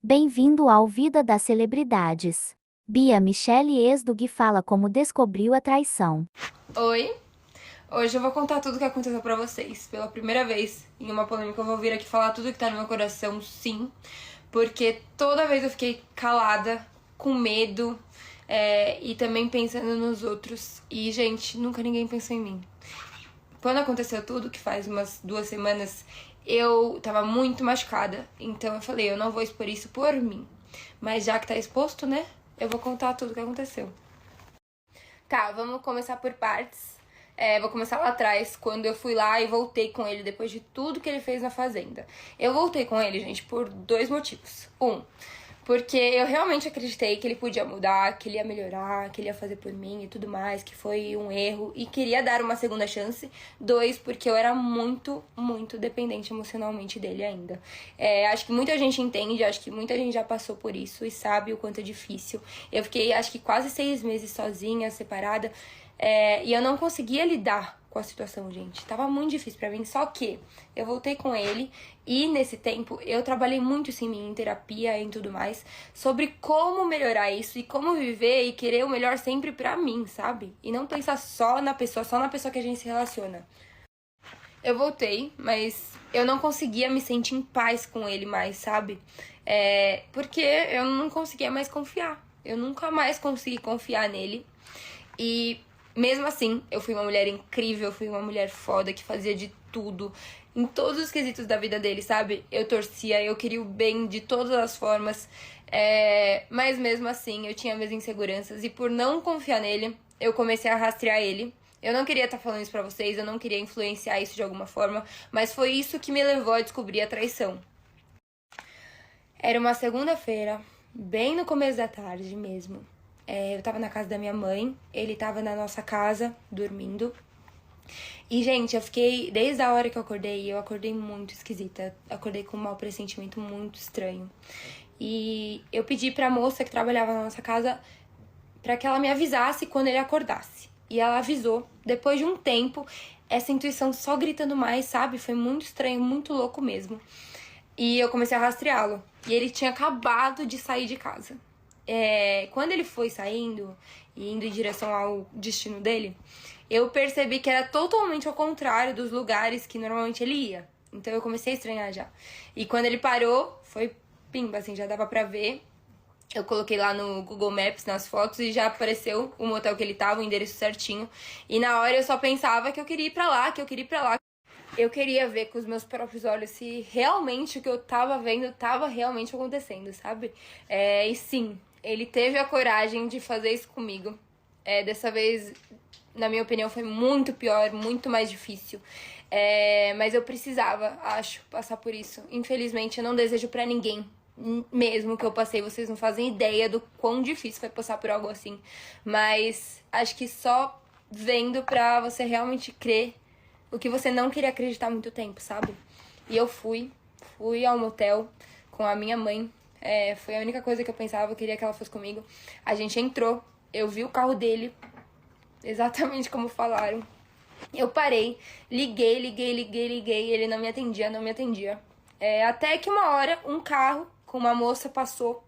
Bem-vindo ao Vida das Celebridades. Bia Michele Esdug fala como descobriu a traição. Oi, hoje eu vou contar tudo o que aconteceu pra vocês. Pela primeira vez em uma polêmica eu vou vir aqui falar tudo que tá no meu coração, sim. Porque toda vez eu fiquei calada, com medo, e também pensando nos outros. E, gente, nunca ninguém pensou em mim. Quando aconteceu tudo, que faz umas 2 semanas, eu tava muito machucada. Então eu falei, eu não vou expor isso por mim. Mas já que tá exposto, né, eu vou contar tudo o que aconteceu. Tá, vamos começar por partes. Vou começar lá atrás, quando eu fui lá e voltei com ele depois de tudo que ele fez na fazenda. Eu voltei com ele, gente, por dois motivos. Porque eu realmente acreditei que ele podia mudar, que ele ia melhorar, que ele ia fazer por mim e tudo mais, que foi um erro e queria dar uma segunda chance. Dois, porque eu era muito, muito dependente emocionalmente dele ainda. Acho que muita gente entende, acho que muita gente já passou por isso e sabe o quanto é difícil. Eu fiquei, acho que quase 6 meses sozinha, separada, e eu não conseguia lidar com a situação, gente. Tava muito difícil pra mim, só que eu voltei com ele e nesse tempo eu trabalhei muito assim em terapia e em tudo mais sobre como melhorar isso e como viver e querer o melhor sempre pra mim, sabe? E não pensar só na pessoa que a gente se relaciona. Eu voltei, mas eu não conseguia me sentir em paz com ele mais, sabe? Porque eu não conseguia mais confiar. Eu nunca mais consegui confiar nele. E mesmo assim, eu fui uma mulher incrível, fui uma mulher foda que fazia de tudo, em todos os quesitos da vida dele, sabe? Eu torcia, eu queria o bem de todas as formas, mas mesmo assim eu tinha minhas inseguranças e por não confiar nele, eu comecei a rastrear ele. Eu não queria estar falando isso pra vocês, eu não queria influenciar isso de alguma forma, mas foi isso que me levou a descobrir a traição. Era uma segunda-feira, bem no começo da tarde mesmo. Eu tava na casa da minha mãe, ele tava na nossa casa, dormindo. E, gente, eu fiquei, desde a hora que eu acordei muito esquisita. Acordei com um mau pressentimento muito estranho. E eu pedi pra moça que trabalhava na nossa casa pra que ela me avisasse quando ele acordasse. E ela avisou. Depois de um tempo, essa intuição só gritando mais, sabe? Foi muito estranho, muito louco mesmo. E eu comecei a rastreá-lo. E ele tinha acabado de sair de casa. Quando ele foi saindo e indo em direção ao destino dele, eu percebi que era totalmente ao contrário dos lugares que normalmente ele ia. Então eu comecei a estranhar já. E quando ele parou, foi pimba, assim, já dava pra ver. Eu coloquei lá no Google Maps, nas fotos, e já apareceu o motel que ele tava, o endereço certinho. E na hora eu só pensava que eu queria ir pra lá, que eu queria ir pra lá. Eu queria ver com os meus próprios olhos se realmente o que eu tava vendo tava realmente acontecendo, sabe? E sim, ele teve a coragem de fazer isso comigo. Dessa vez, na minha opinião, foi muito pior, muito mais difícil. Mas eu precisava, acho, passar por isso. Infelizmente, eu não desejo pra ninguém. Mesmo que eu passei, vocês não fazem ideia do quão difícil foi passar por algo assim. Mas acho que só vendo pra você realmente crer o que você não queria acreditar há muito tempo, sabe? E eu fui ao motel com a minha mãe. Foi a única coisa que eu pensava, eu queria que ela fosse comigo. A gente entrou, eu vi o carro dele, exatamente como falaram. Eu parei, liguei, ele não me atendia, não me atendia. Até que uma hora, um carro com uma moça passou.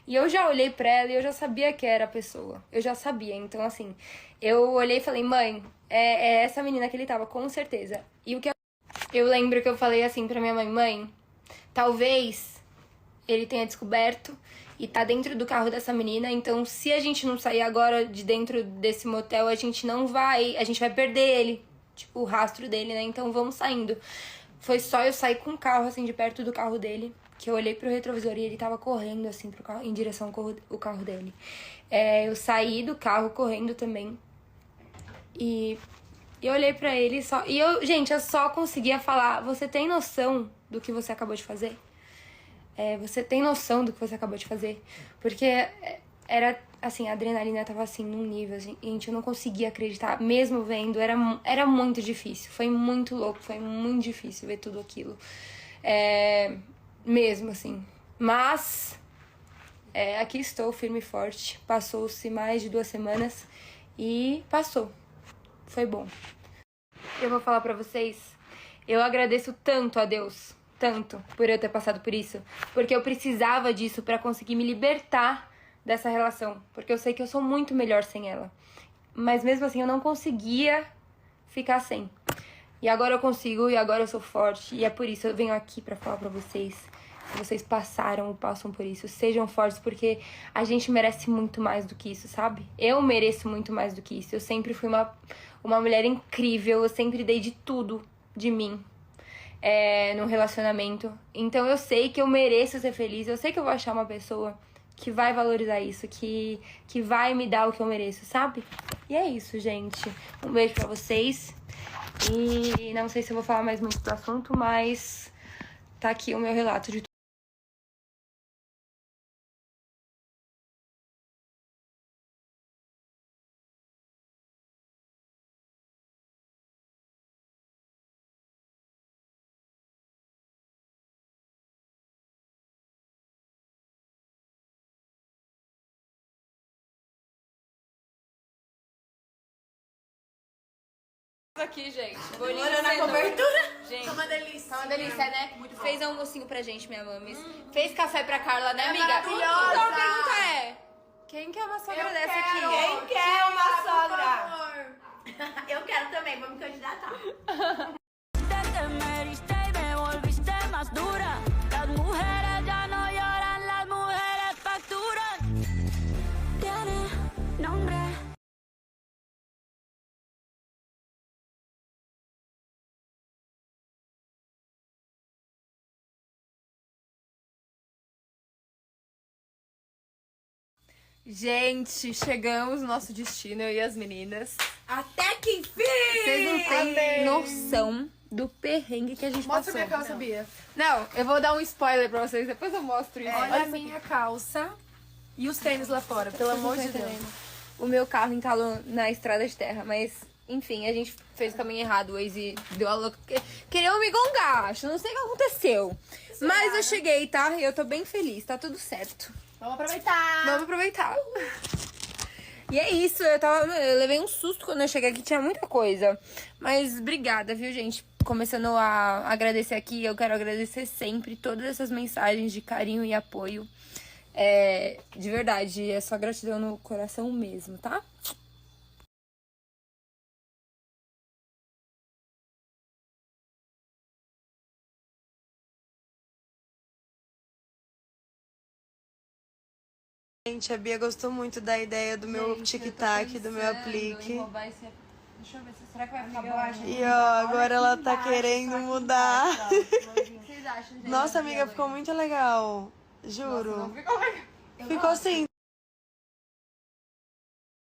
E eu já olhei pra ela e eu já sabia que era a pessoa. Eu já sabia, então assim, eu olhei e falei, mãe, é essa menina que ele tava, com certeza. E o que eu lembro que eu falei assim pra minha mãe, mãe, talvez ele tenha descoberto e tá dentro do carro dessa menina, então se a gente não sair agora de dentro desse motel, a gente vai perder ele, tipo, o rastro dele, né? Então vamos saindo. Foi só eu sair com o carro, assim, de perto do carro dele, que eu olhei pro retrovisor e ele tava correndo, assim, pro carro, em direção ao carro dele. Eu saí do carro correndo também. E eu olhei pra ele só. E gente, eu só conseguia falar: você tem noção do que você acabou de fazer? Você tem noção do que você acabou de fazer? Porque era assim, a adrenalina tava assim, num nível, assim, gente, eu não conseguia acreditar, mesmo vendo, era muito difícil, foi muito louco, foi muito difícil ver tudo aquilo. Mesmo, assim. Mas, aqui estou, firme e forte. Passou-se mais de 2 semanas e passou. Foi bom. Eu vou falar pra vocês, eu agradeço tanto a Deus tanto por eu ter passado por isso. Porque eu precisava disso pra conseguir me libertar dessa relação. Porque eu sei que eu sou muito melhor sem ela. Mas mesmo assim eu não conseguia ficar sem. E agora eu consigo, e agora eu sou forte. E é por isso eu venho aqui pra falar pra vocês. Se vocês passaram ou passam por isso, sejam fortes, porque a gente merece muito mais do que isso, sabe? Eu mereço muito mais do que isso. Eu sempre fui uma mulher incrível, eu sempre dei de tudo de mim no relacionamento. Então eu sei que eu mereço ser feliz, eu sei que eu vou achar uma pessoa que vai valorizar isso, que vai me dar o que eu mereço, sabe? E é isso, gente. Um beijo pra vocês. E não sei se eu vou falar mais muito do assunto, mas tá aqui o meu relato de tudo. Aqui, gente. Olha na cobertura. Gente, Tá uma delícia. tá uma delícia, né? Muito bom. Fez almocinho pra gente, minha mames. Fez café pra Carla, né, amiga? maravilhosa. Então a pergunta é: quem quer uma sogra dessa aqui? Quem quer uma sogra? Eu quero também, vou me candidatar. Te me heriste y me volviste más dura. Las mujeres ya no lloran, las mujeres facturan. Tiene nombre. Gente, chegamos no nosso destino, eu e as meninas. Até que enfim! Vocês não têm Amém. noção do perrengue que a gente Mostra passou. minha calça, Bia. Não, eu vou dar um spoiler pra vocês, depois eu mostro isso. Olha a minha calça e os tênis lá fora, pelo amor de Deus. O meu carro entalou na estrada de terra, mas enfim, a gente fez o caminho errado. O Waze deu a louca. Queriam me gongar, acho. Não sei o que aconteceu. Mas eu cheguei, tá? E eu tô bem feliz, tá tudo certo. Vamos aproveitar. Vamos aproveitar. E é isso, eu levei um susto quando eu cheguei aqui, tinha muita coisa. Mas obrigada, viu, gente? Começando a agradecer aqui, eu quero agradecer sempre todas essas mensagens de carinho e apoio. De verdade, é só gratidão no coração mesmo, tá? Gente, a Bia gostou muito da ideia do meu tic-tac, do meu aplique. Deixa eu ver, será que vai ficar bom? E ó, agora ela tá querendo mudar. Vocês acham, gente? Nossa, amiga, ficou muito legal. Juro. Ficou sim,